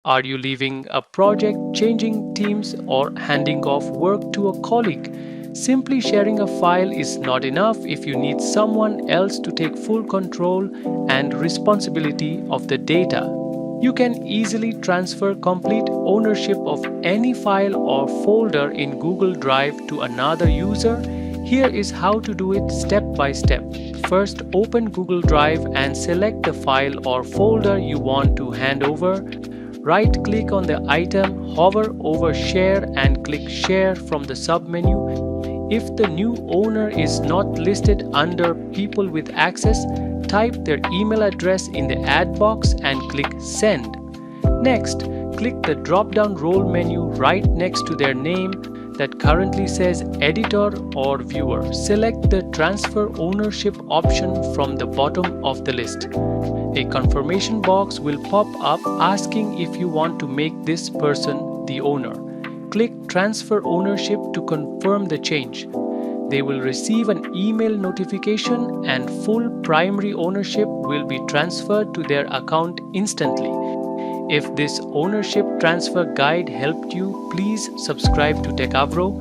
Are you leaving a project, changing teams, or handing off work to a colleague? Simply sharing a file is not enough if you need someone else to take full control and responsibility of the data. You can easily transfer complete ownership of any file or folder in Google Drive to another user. Here is how to do it step by step. First, open Google Drive and select the file or folder you want to hand over. Right-click on the item, hover over Share and click Share from the submenu. If the new owner is not listed under People with Access, type their email address in the add box and click Send. Next, click the drop-down role menu right next to their name that currently says Editor or Viewer. Select the Transfer Ownership option from the bottom of the list. A confirmation box will pop up asking if you want to make this person the owner. Click Transfer Ownership to confirm the change. They will receive an email notification and full primary ownership will be transferred to their account instantly. If this ownership transfer guide helped you, please subscribe to TechAvro.